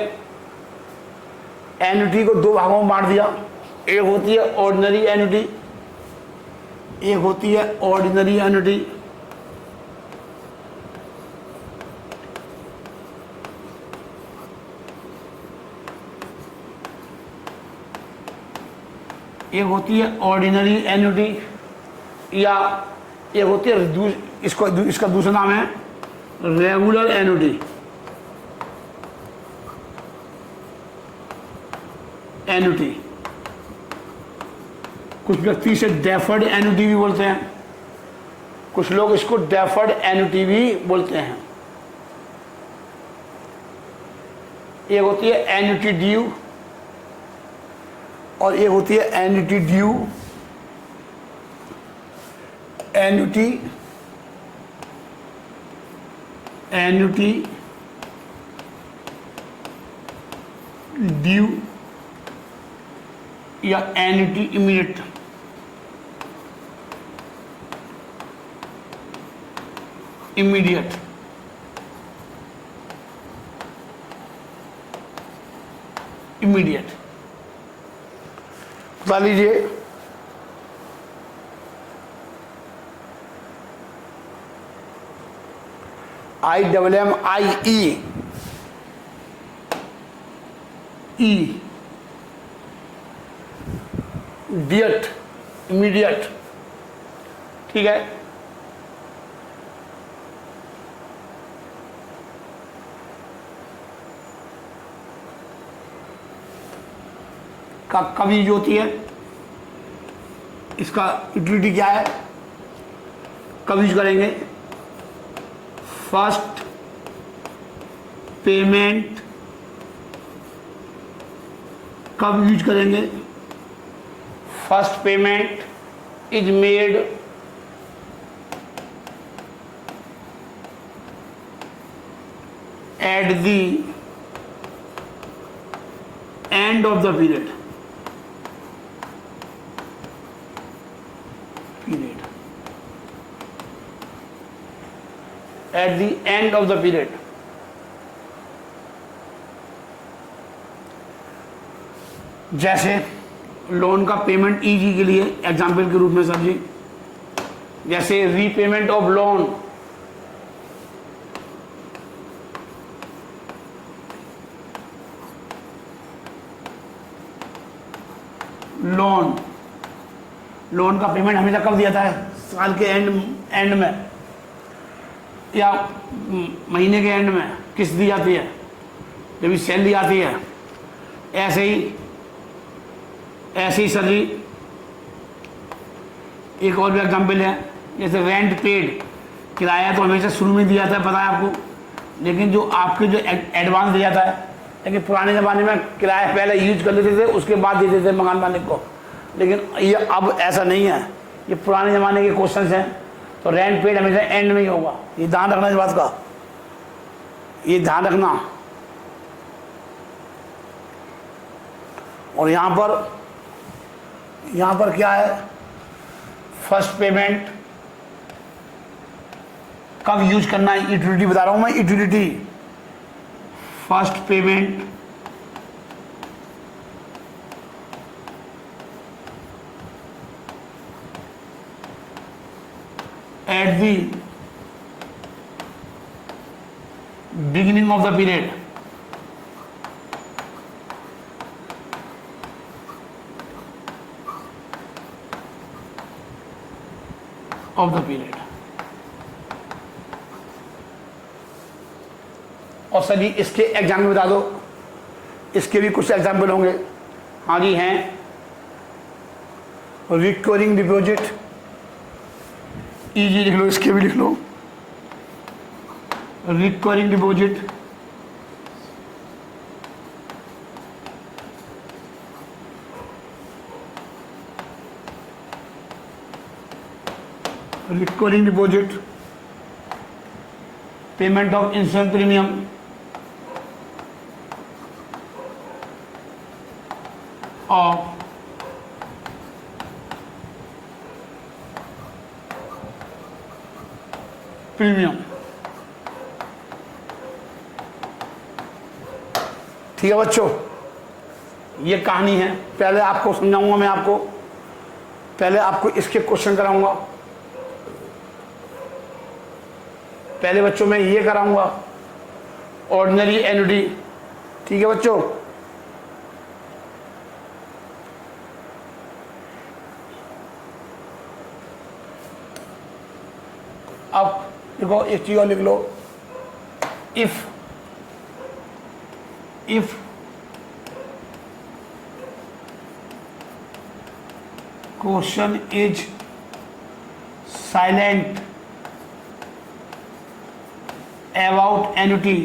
एन्युटी को दो भागों में बांट दिया, एक होती है ऑर्डिनरी एन्युटी, एक होती है ऑर्डिनरी एन्युटी। एक होती है ऑर्डिनरी एन्युटी या एक होती है इसका दूसरा नाम है रेगुलर एन्युटी। एन्युटी कुछ व्यक्ति इसे डेफर्ड एन्युटी भी बोलते हैं, कुछ लोग इसको डेफर्ड एन्युटी भी बोलते हैं। एक होती है एन्युटी ड्यू और एक होती है एन्युटी ड्यू, एन्युटी ड्यू या एन्युटी इमीडिएट। इमीडिएट। बता लीजिए IMMIE डियट, इमीडिएट। ठीक है, कब यूज होती है, इसका यूटिलिटी क्या है, कब यूज करेंगे। फर्स्ट पेमेंट कब यूज करेंगे। First payment is made at the end of the period. At the end of the period. जैसे लोन का पेमेंट ईजी के लिए एग्जाम्पल के रूप में सर जी, जैसे रीपेमेंट ऑफ लोन, लोन का पेमेंट हमेशा कब दिया था, साल के एंड में या महीने के एंड में किस्त दी जाती है, जब सैलरी आती है। ऐसे ही सर जी एक और भी एग्जाम्पल है, जैसे रेंट पेड, किराया तो हमेशा शुरू में दिया जाता है, पता है आपको, लेकिन जो आपके जो एडवांस दिया जाता है, लेकिन पुराने ज़माने में किराया पहले यूज कर लेते थे, उसके बाद देते थे मकान मालिक को, लेकिन ये अब ऐसा नहीं है, ये पुराने ज़माने के क्वेश्चन हैं। तो रेंट पेड हमेशा एंड में ही होगा, ये ध्यान रखना इस बात का, ये ध्यान रखना। और यहाँ पर क्या है, फर्स्ट पेमेंट कब यूज करना है, यूटिलिटी बता रहा हूँ मैं, utility. First payment at the beginning of the period, और सर जी इसके एग्जाम्पल बता दो, इसके भी कुछ एग्जाम्पल होंगे। हाँ जी हैं, रिकरिंग डिपॉजिट, ईजी लिख लो, इसके भी लिख लो, recurring deposit, recurring deposit, payment of insurance premium, of premium. ठीक है बच्चों, ये कहानी है। पहले आपको समझाऊंगा मैं, पहले आपको इसके क्वेश्चन कराऊंगा, पहले बच्चों मैं ये कराऊंगा, ऑर्डिनरी एनुटी। ठीक है बच्चों, अब देखो एक चीज और लिख लो, if question is silent about annuity,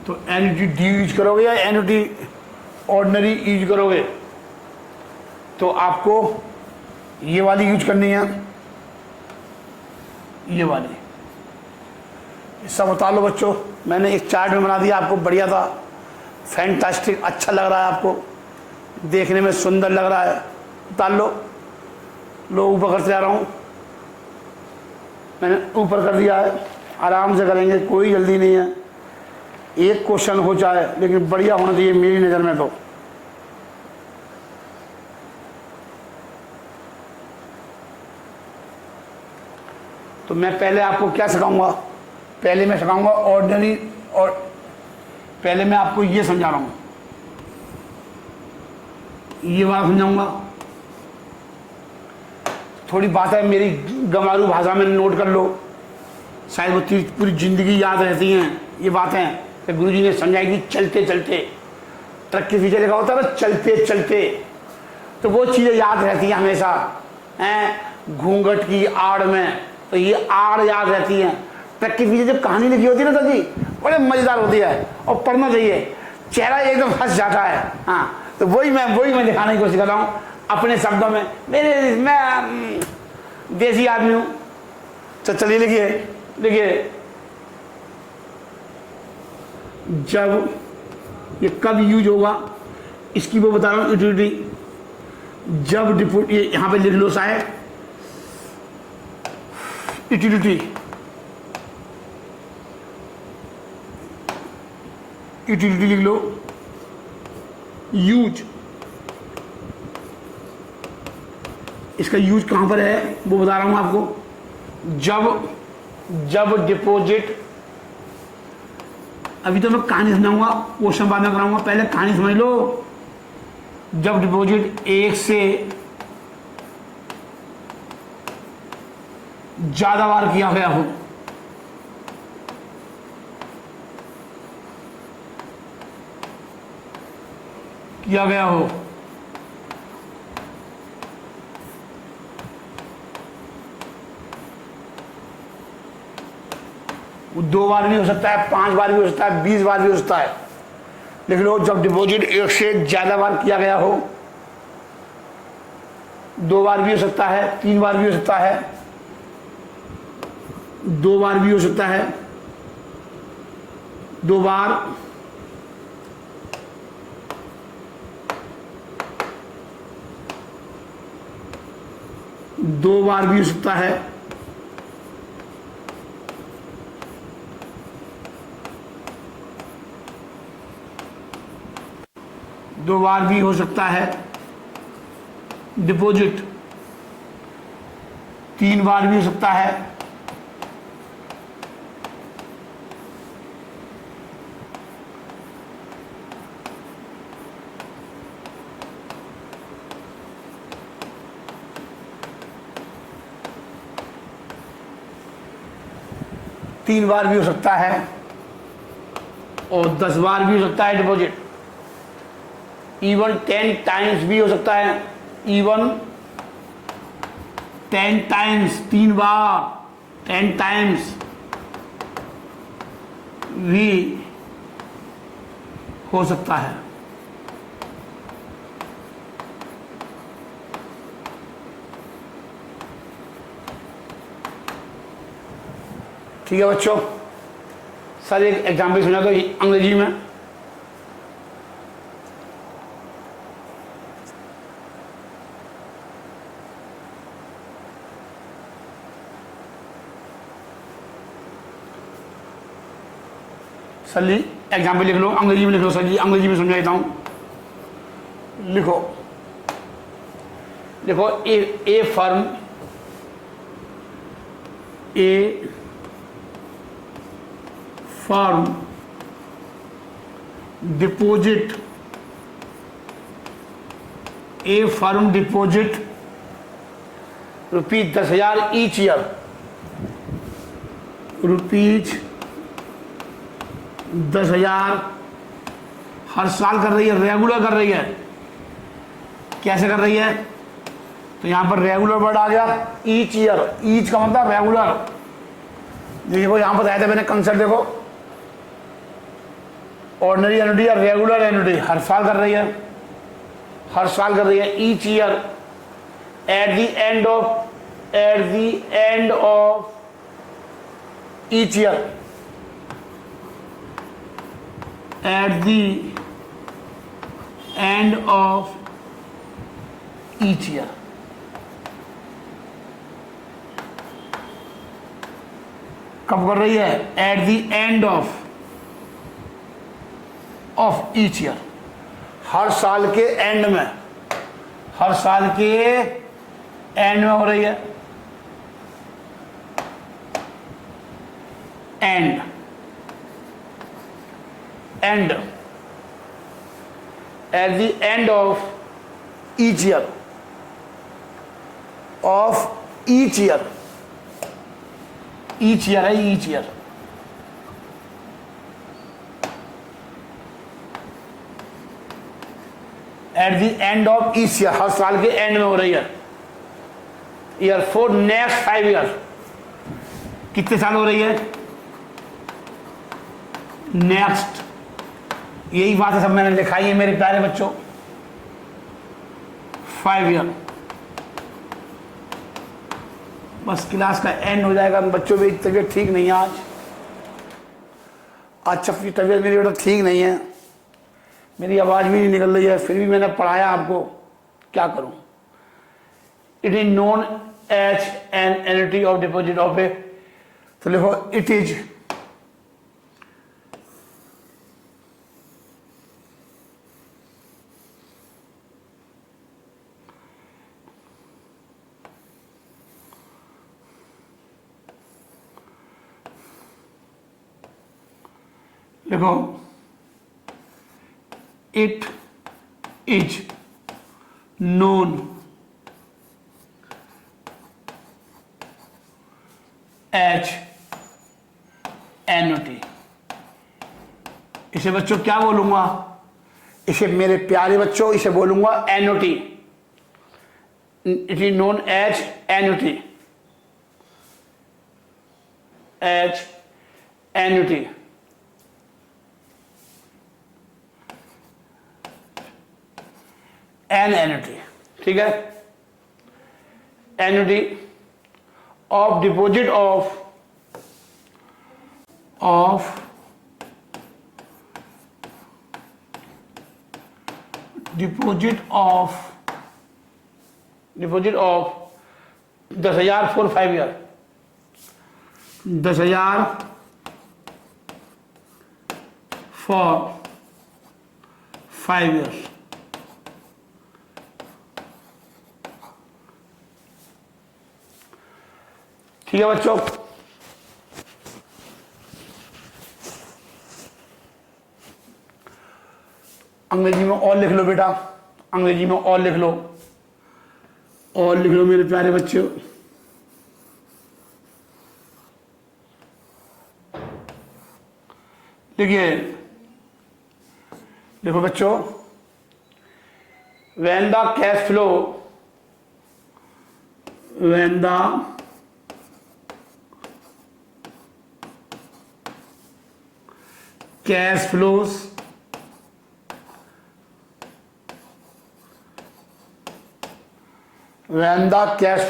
तो एनुटी डी यूज करोगे या एनुटी ऑर्डिनरी यूज करोगे, तो आपको ये वाली यूज करनी है, ये वाली। सब बता लो बच्चों, मैंने एक चार्ट में बना दिया आपको, बढ़िया था, फैंटास्टिक, अच्छा लग रहा है आपको, देखने में सुंदर लग रहा है, बता लो ऊपर करते जा रहा हूँ। मैंने ऊपर कर दिया है, आराम से करेंगे, कोई जल्दी नहीं है। एक क्वेश्चन हो जाए लेकिन बढ़िया होना चाहिए मेरी नज़र में। तो मैं पहले आपको क्या सिखाऊंगा, पहले मैं सिखाऊंगा ऑर्डिनरी, और पहले मैं आपको ये समझा रहा हूं, ये बात समझाऊंगा। थोड़ी बात है मेरी गंवारू भाषा में नोट कर लो, शायद वो चीज़ पूरी ज़िंदगी याद रहती हैं। ये बातें तो गुरु जी ने समझाई कि चलते चलते, ट्रक के पीछे लिखा होता है ना चलते चलते, तो वो चीज़ें याद रहती हैं हमेशा हैं। घूंघट की आड़ में, तो ये आड़ याद रहती हैं। ट्रक के पीछे जब कहानी लिखी होती है ना दादी, बड़े मज़ेदार होती है और पढ़ना चाहिए, चेहरा एकदम हंस जाता है। हाँ, तो वही मैं दिखाने की कोशिश कर रहा हूँ अपने शब्दों में। मैं देसी आदमी हूँ। तो चलिए लिखिए, जब ये कब यूज होगा इसकी वो बता रहा हूँ, यूटिलिटी। जब डिपोट, ये यहाँ पे लिख लो साहब, यूटिलिटी, यूटिलिटी लिख लो। यूज, इसका यूज कहाँ पर है वो बता रहा हूँ आपको। जब डिपॉजिट, अभी तो मैं कहानी समझाऊंगा, क्वेश्चन बाद में कराऊंगा, पहले कहानी समझ लो। जब डिपॉजिट एक से ज्यादा बार किया गया हो, वो 2 बार भी हो सकता है, 5 बार भी हो सकता है, 20 बार भी हो सकता है। लिख लो, जब डिपॉजिट एक से ज्यादा बार किया गया हो, 2 बार भी हो सकता है, 3 बार भी हो सकता है, 2 बार भी हो सकता है, 2 बार, 2 बार भी हो सकता है, 2 बार भी हो सकता है। डिपॉजिट 3 बार भी हो सकता है, 3 बार भी हो सकता है, और 10 बार भी हो सकता है डिपॉजिट। इवन 10 टाइम्स भी हो सकता है, इवन 10 टाइम्स, 3 बार, 10 टाइम्स भी हो सकता है। ठीक है बच्चों, सर एक एग्जाम्पल सुना दो अंग्रेजी में। सर जी एग्जाम्पल लिख लो, अंग्रेजी में लिख लो। सर जी अंग्रेजी में समझा देता हूं। लिखो ए फर्म, ए फर्म डिपॉजिट, ए फर्म डिपॉजिट ₹10,000 ईच ईयर, ₹10,000 हर साल कर रही है, रेगुलर कर रही है। कैसे कर रही है? तो यहां पर रेगुलर वर्ड आ गया, ईच ईयर। ईच का मतलब रेगुलर। देखो यहां पर बताया था मैंने कंसेप्ट, देखो ऑर्डिनरी एनुटी या रेगुलर एनुटी, हर साल कर रही है, हर साल कर रही है। Each year, at the end of each year, at the end of each year। कब कर रही है? At the end of each year, हर साल के एंड में, हर साल के एंड में हो रही है। And at the end of each year, of each year, each year है, each year. At the end of each year, हर साल के एंड में हो रही है। ईयर फॉर नेक्स्ट 5 ईयर, कितने साल हो रही है? नेक्स्ट, यही बात है, सब मैंने लिखाई है मेरे प्यारे बच्चों। 5 ईयर, बस क्लास का एंड हो जाएगा। बच्चों की तबीयत ठीक नहीं है आज सबकी तबीयत मेरी बेटा ठीक नहीं है, मेरी आवाज़ भी नहीं निकल रही है, फिर भी मैंने पढ़ाया आपको, क्या करूं। It is known as an annuity of deposit of a, तो लिखो इट इज देखो, it is known as annuity. इसे बच्चों क्या बोलूंगा? इसे मेरे प्यारे बच्चों इसे बोलूंगा annuity. It is known as annuity, as annuity. An annuity, ठीक है। Annuity of deposit of deposit of 10,000 for 5 year, 10,000 for 5 year. ठीक है बच्चों, अंग्रेजी में और लिख लो बेटा, अंग्रेजी में और लिख लो, और लिख लो मेरे प्यारे बच्चों। देखिए, देखो बच्चों, when the cash flow when the cash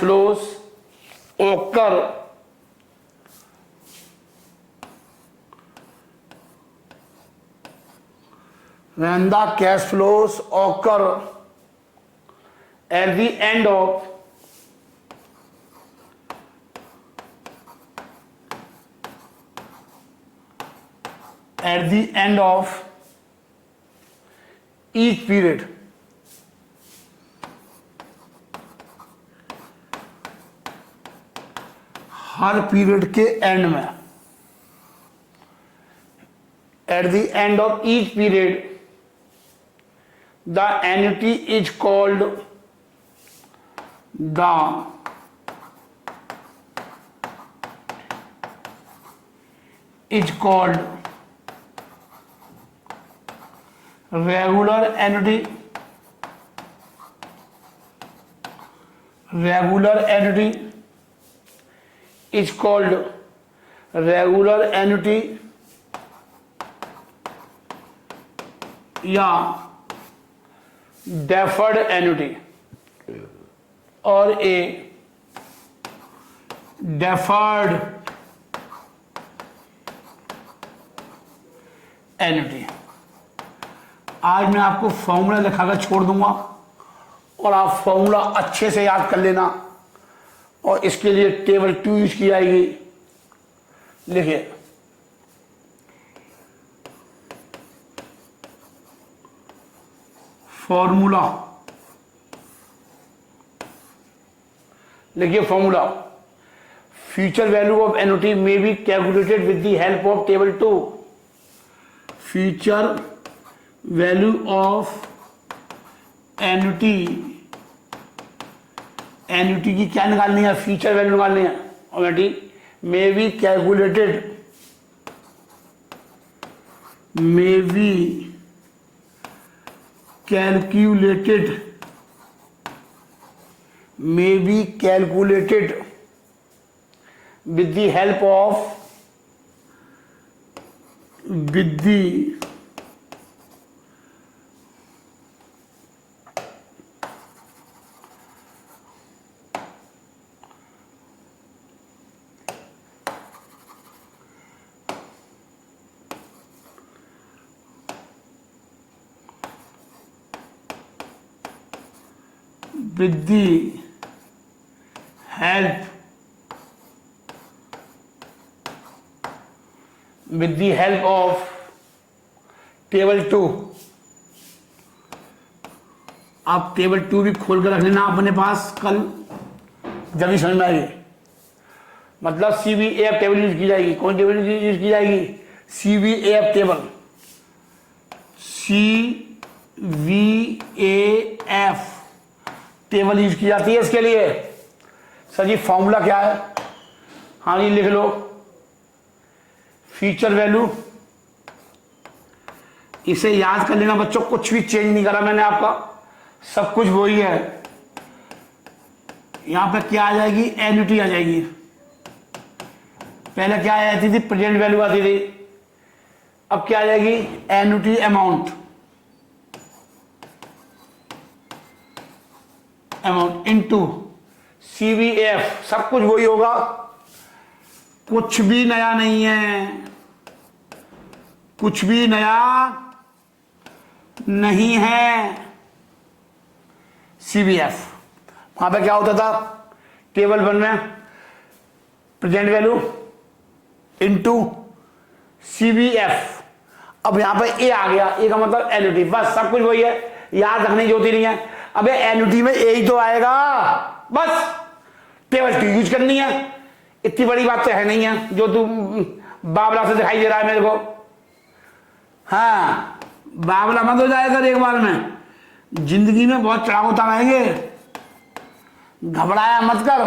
flows occur when the cash flows occur at the end of each period, her period के एंड में, eight the end of each period the annuity is called regular annuity, is called regular annuity या deferred annuity और a deferred annuity। आज मैं आपको फॉर्मूला लिखाकर छोड़ दूंगा और आप फॉर्मूला अच्छे से याद कर लेना, और इसके लिए टेबल 2 यूज की जाएगी। लिखिए फॉर्मूला, लिखिए formula, future value of annuity may be calculated with the help of table 2। Future value of annuity, annuity की क्या निकालनी है, फ्यूचर वैल्यू निकालनी है। Annuity may be calculated, may be calculated, may be calculated with the help of, with the with the help, with the help of table 2। आप टेबल 2 भी खोल कर रख लेना अपने पास, कल जब भी समझ में आएगी। मतलब CVAF टेबल यूज की जाएगी। कौन टेबल यूज की जाएगी? CVAF table, CVAF table use की जाती है इसके लिए। सर जी फॉर्मूला क्या है? हाँ जी लिख लो, फ्यूचर वैल्यू, इसे याद कर लेना बच्चों, कुछ भी चेंज नहीं करा मैंने आपका, सब कुछ वही है। यहां पे क्या आ जाएगी? एन्युटी आ जाएगी। पहले क्या आती थी? प्रेजेंट वैल्यू आती थी, अब क्या आ जाएगी? Annuity amount, amount into CVAF, सब कुछ वही होगा, कुछ भी नया नहीं है, कुछ भी नया नहीं है। CVAF वहां पे क्या होता था? टेबल 1 में प्रेजेंट वैल्यू इनटू CVAF, अब यहां पे A आ गया, A का मतलब एन्युटी, बस सब कुछ वही है, याद रखने की जरूरत नहीं है। अबे एन्युटी में A ही तो आएगा, बस टेबल 2 यूज करनी है, इतनी बड़ी बात तो है नहीं है जो तू बाबला से दिखाई दे रहा है मेरे को। हाँ बाबला मत हो जाएगा एक बार में, जिंदगी में बहुत चढ़ाव उतार आएंगे, घबराया मत कर।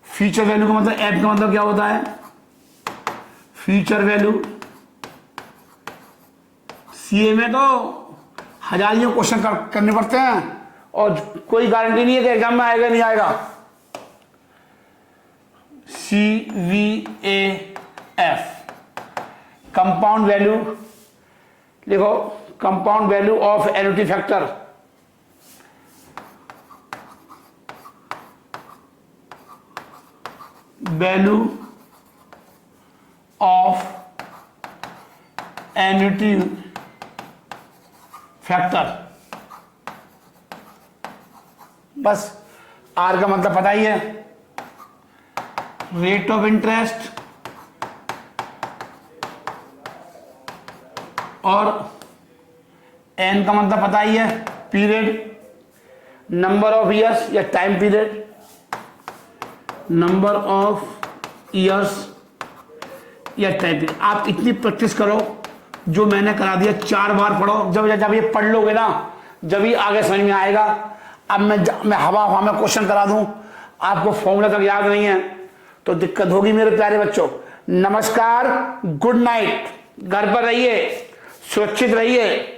फ्यूचर वैल्यू का मतलब, एफ का मतलब क्या होता है? फ्यूचर वैल्यू, सीए में तो हजारियों क्वेश्चन करने पड़ते हैं और कोई गारंटी नहीं है कि एग्जाम में आएगा नहीं आएगा। CVAF कंपाउंड वैल्यू लिखो, compound value of annuity factor, value of annuity factor, बस आर का मतलब पता ही है, रेट ऑफ इंटरेस्ट और एन का मतलब पता ही है, पीरियड, नंबर ऑफ ईयर्स या time period, number of years या टाइम पीरियड। आप इतनी प्रैक्टिस करो, जो मैंने करा दिया 4 बार पढ़ो, जब ये पढ़ लोगे ना, जब ही आगे समझ में आएगा। अब मैं हवा में क्वेश्चन करा दूं, आपको फॉर्मूला तक याद नहीं है तो दिक्कत होगी मेरे प्यारे बच्चों। नमस्कार, गुड नाइट, घर पर रहिए, सुरक्षित रहिए।